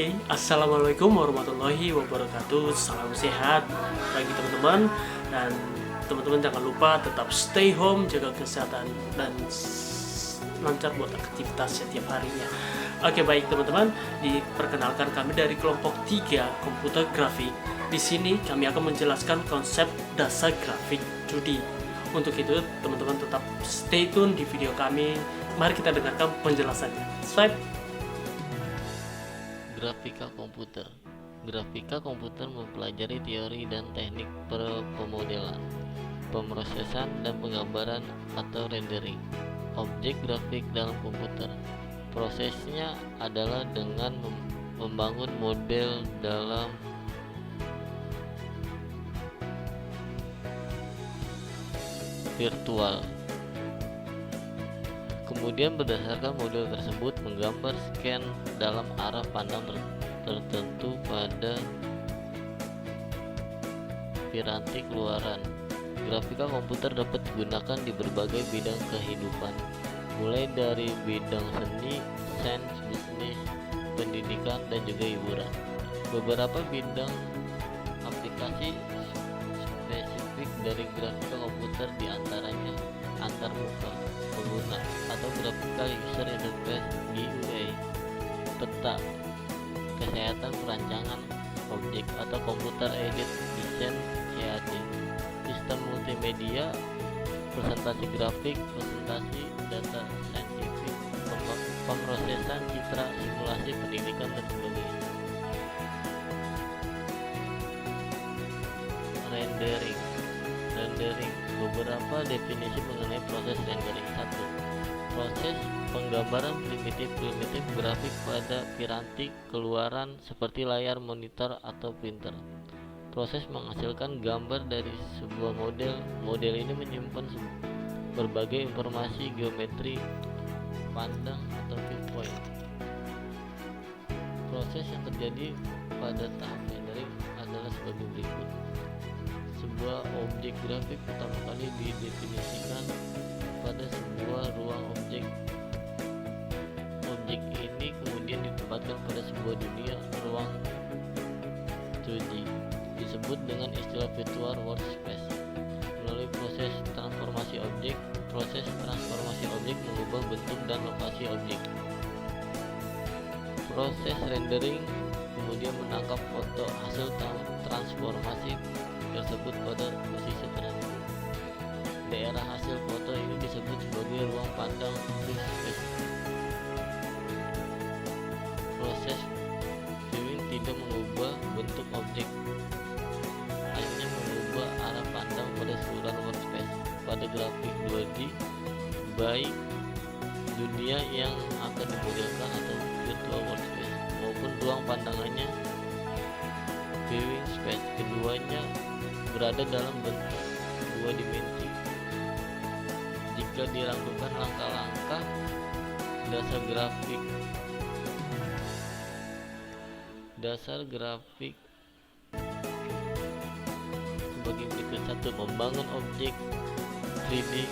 Oke, assalamualaikum warahmatullahi wabarakatuh. Salam sehat bagi teman-teman, dan teman-teman jangan lupa tetap stay home, jaga kesehatan dan lancar buat aktivitas setiap harinya. Oke, baik teman-teman, diperkenalkan kami dari kelompok 3 komputer grafik. Di sini kami akan menjelaskan konsep dasar grafik 2D. Untuk itu teman-teman tetap stay tune di video kami. Mari kita dengarkan penjelasannya. Swipe. Grafika komputer. Grafika komputer mempelajari teori dan teknik pemodelan, pemrosesan dan penggambaran atau rendering objek grafik dalam komputer. Prosesnya adalah dengan membangun model dalam virtual. Kemudian berdasarkan model tersebut menggambar scan dalam arah pandang tertentu pada piranti keluaran. Grafika komputer dapat digunakan di berbagai bidang kehidupan, mulai dari bidang seni, sains, bisnis, pendidikan, dan juga hiburan. Beberapa bidang aplikasi spesifik dari grafika komputer diantaranya antarmuka pengguna atau graphical user interface GUI, peta, kesehatan perancangan objek atau computer aided design CAD, sistem multimedia, presentasi grafik, presentasi data saintifik, pemrosesan citra, simulasi pendidikan dan sebagainya. Rendering. Beberapa definisi mengenai proses rendering. 1. Proses penggambaran primitif grafik pada piranti keluaran seperti layar monitor atau printer. Proses menghasilkan gambar dari sebuah model. Model ini menyimpan berbagai informasi geometri, pandang atau viewpoint. Proses yang terjadi pada tahap rendering adalah sebagai berikut. Sebuah objek grafik pertama kali didefinisikan pada sebuah ruang objek. Objek ini kemudian ditempatkan pada sebuah dunia ruang 2D, disebut dengan istilah virtual workspace. Melalui proses transformasi objek, mengubah bentuk dan lokasi objek. Proses rendering kemudian menangkap foto hasil transformasi tersebut pada posisi tertentu. Daerah hasil foto ini disebut sebagai ruang pandang free space. Proses viewing tidak mengubah bentuk objek, hanya mengubah arah pandang pada seluruh workspace. Pada grafik 2D, baik dunia yang akan dimodelkan atau virtual workspace maupun ruang pandangannya viewing space, keduanya berada dalam bentuk 2 dimensi. Jika dirangkumkan langkah-langkah dasar grafik sebagai berikut. 1. Membangun objek 3D,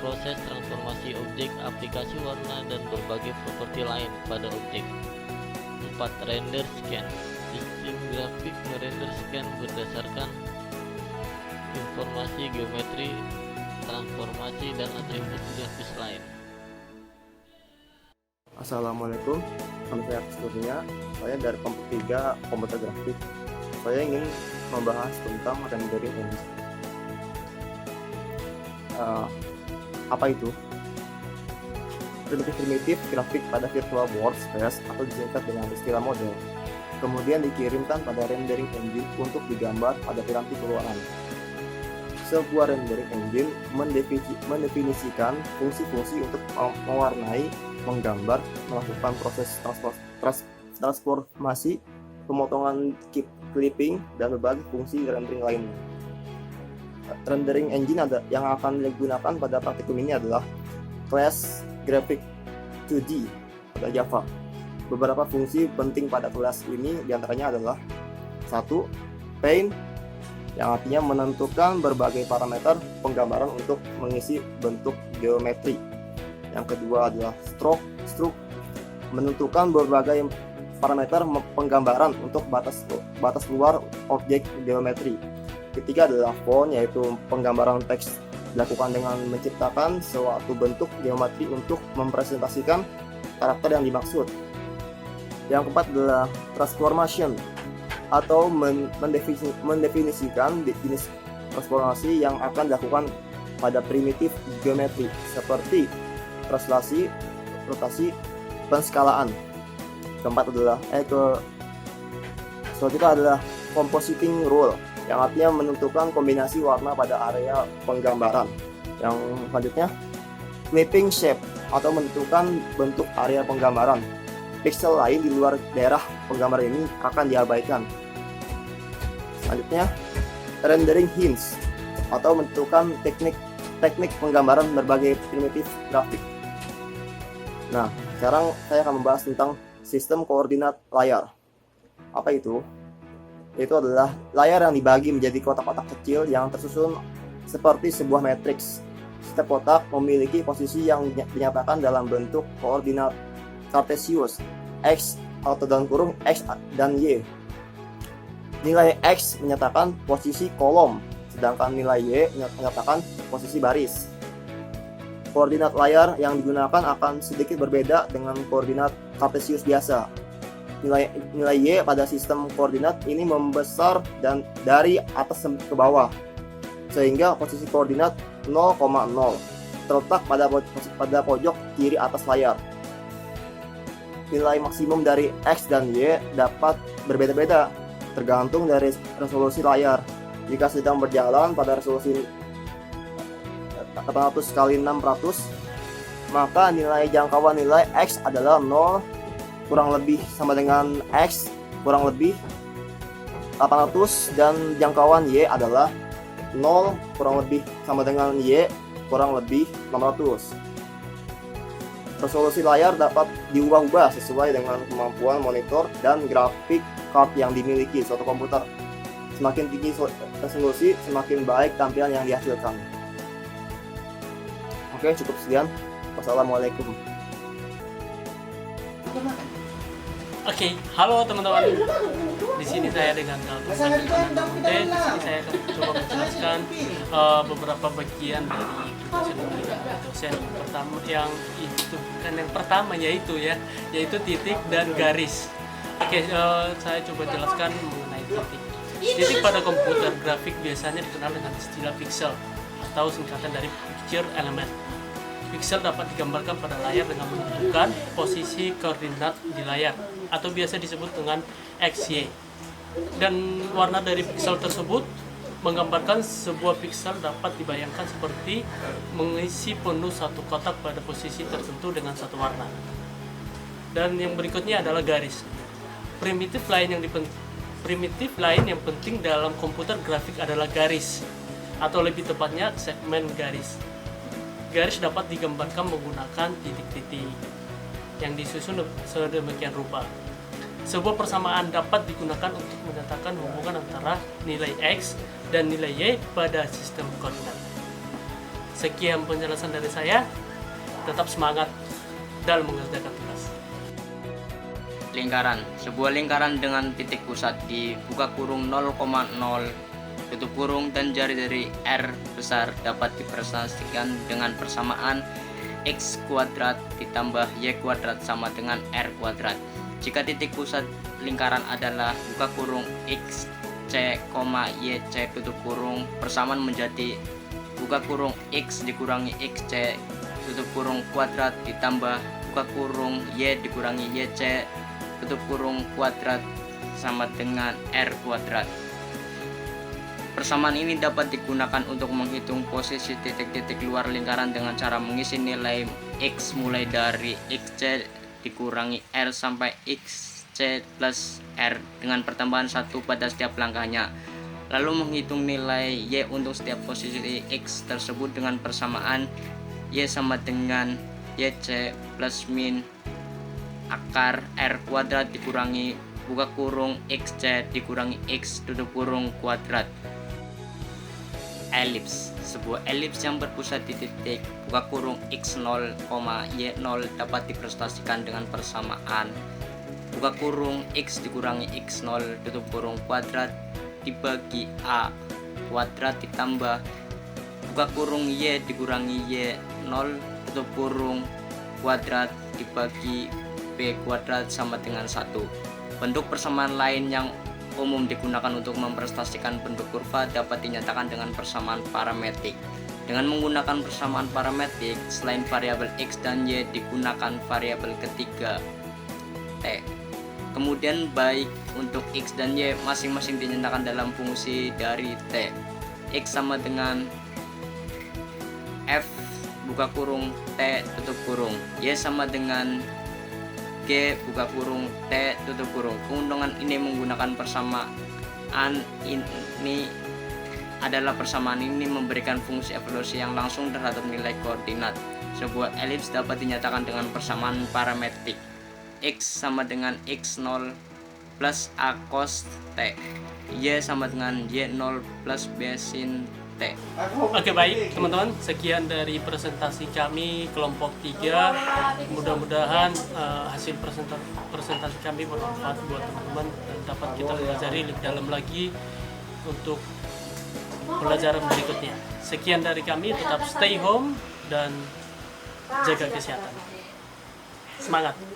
proses transformasi objek, aplikasi warna dan berbagai properti lain pada objek. 4. Render scan. Sistem grafik merender scan berdasarkan informasi geometri, transformasi, dan atribut grafis lain. Assalamualaikum, nama saya Kurnia. Saya dari kelompok 3 komputer grafik. Saya ingin membahas tentang rendering engine. Apa itu? Primitif grafik pada virtual workspace atau disingkat dengan istilah model, kemudian dikirimkan pada rendering engine untuk digambar pada piranti keluaran. Sebuah rendering engine mendefinisikan fungsi-fungsi untuk mewarnai, menggambar, melakukan proses transformasi, pemotongan clipping, dan berbagai fungsi rendering lainnya. Rendering engine yang akan digunakan pada praktikum ini adalah kelas Graphic 2D atau Java. Beberapa fungsi penting pada kelas ini diantaranya adalah 1. Paint, yang artinya menentukan berbagai parameter penggambaran untuk mengisi bentuk geometri. Yang kedua adalah stroke, menentukan berbagai parameter penggambaran untuk batas luar objek geometri. Ketiga adalah font, yaitu penggambaran teks dilakukan dengan menciptakan suatu bentuk geometri untuk mempresentasikan karakter yang dimaksud. Yang keempat adalah transformation, atau mendefinisikan definisi transformasi yang akan dilakukan pada primitif geometri seperti translasi, rotasi, penskalaan. Selanjutnya adalah compositing rule, yang artinya menentukan kombinasi warna pada area penggambaran. Yang selanjutnya clipping shape, atau menentukan bentuk area penggambaran. Pixel lain di luar daerah penggambaran ini akan diabaikan. Selanjutnya rendering hints, atau menentukan teknik penggambaran berbagai primitif grafik. Nah, sekarang saya akan membahas tentang sistem koordinat layar. Apa itu? Itu adalah layar yang dibagi menjadi kotak-kotak kecil yang tersusun seperti sebuah matriks. Setiap kotak memiliki posisi yang dinyatakan dalam bentuk koordinat Cartesius, X atau dalam kurung X dan Y. Nilai X menyatakan posisi kolom, sedangkan nilai Y menyatakan posisi baris. Koordinat layar yang digunakan akan sedikit berbeda dengan koordinat Cartesius biasa. Nilai Y pada sistem koordinat ini membesar dan dari atas ke bawah, sehingga posisi koordinat 0,0 terletak pada pojok kiri atas layar. Nilai maksimum dari X dan Y dapat berbeda-beda tergantung dari resolusi layar. Jika sedang berjalan pada resolusi 800 x 600, maka nilai jangkauan nilai X adalah 0 kurang lebih sama dengan X kurang lebih 800, dan jangkauan Y adalah 0 kurang lebih sama dengan Y kurang lebih 600. Resolusi layar dapat diubah-ubah sesuai dengan kemampuan monitor dan grafik card yang dimiliki suatu komputer. Semakin tinggi resolusi, semakin baik tampilan yang dihasilkan. Oke, cukup sekian. Wassalamualaikum. Oke, halo teman-teman. Di sini saya dengan Galtus dan Di sini saya akan coba menjelaskan beberapa bagian dari dosen. Yang pertama yaitu titik dan garis. Oke, saya coba jelaskan mengenai titik. Titik pada komputer grafik biasanya dikenal dengan istilah pixel atau singkatan dari picture element. Pixel dapat digambarkan pada layar dengan menentukan posisi koordinat di layar, atau biasa disebut dengan XY. Dan warna dari pixel tersebut menggambarkan sebuah pixel dapat dibayangkan seperti mengisi penuh satu kotak pada posisi tertentu dengan satu warna. Dan yang berikutnya adalah garis. Primitif lain yang penting dalam komputer grafik adalah garis, atau lebih tepatnya segmen garis. Garis dapat digambarkan menggunakan titik-titik yang disusun sedemikian rupa. Sebuah persamaan dapat digunakan untuk menyatakan hubungan antara nilai X dan nilai Y pada sistem koordinat. Sekian penjelasan dari saya. Tetap semangat dalam mengerjakan tugas. Lingkaran. Sebuah lingkaran dengan titik pusat di buka kurung 0,0 tutup kurung dan jari dari R besar dapat dipresentasikan dengan persamaan X kuadrat ditambah Y kuadrat sama dengan R kuadrat. Jika titik pusat lingkaran adalah buka kurung X C, Y C tutup kurung, persamaan menjadi buka kurung X dikurangi X C tutup kurung kuadrat ditambah buka kurung Y dikurangi Y C tutup kurung kuadrat sama dengan R kuadrat. Persamaan ini dapat digunakan untuk menghitung posisi titik-titik luar lingkaran dengan cara mengisi nilai X mulai dari XC dikurangi R sampai XC plus R dengan pertambahan 1 pada setiap langkahnya. Lalu menghitung nilai Y untuk setiap posisi X tersebut dengan persamaan Y sama dengan YC plus min akar R kuadrat dikurangi buka kurung XC dikurangi X tutup kurung kuadrat. Elips. Sebuah elips yang berpusat di titik buka kurung X0, Y0 dapat dipresentasikan dengan persamaan buka kurung X dikurangi X0 tutup kurung kuadrat dibagi A kuadrat ditambah buka kurung Y dikurangi Y0 tutup kurung kuadrat dibagi B kuadrat sama dengan 1. Bentuk persamaan lain yang umum digunakan untuk mempresentasikan bentuk kurva dapat dinyatakan dengan persamaan parametrik. Dengan menggunakan persamaan parametrik, selain variabel X dan Y digunakan variabel ketiga T. Kemudian baik untuk X dan Y masing-masing dinyatakan dalam fungsi dari T. X sama dengan F buka kurung T tutup kurung, Y sama dengan G buka kurung T tutup kurung. Keuntungan ini menggunakan persamaan ini adalah persamaan ini memberikan fungsi evaluasi yang langsung terhadap nilai koordinat. Sebuah elips dapat dinyatakan dengan persamaan parametrik. X sama dengan X0 plus A cos T, Y sama dengan Y0 plus B sin T. Oke, baik teman-teman, sekian dari presentasi kami kelompok 3. Mudah-mudahan hasil presentasi kami bermanfaat buat teman-teman dan dapat kita pelajari lebih dalam lagi untuk pelajaran berikutnya. Sekian dari kami, tetap stay home dan jaga kesehatan. Semangat!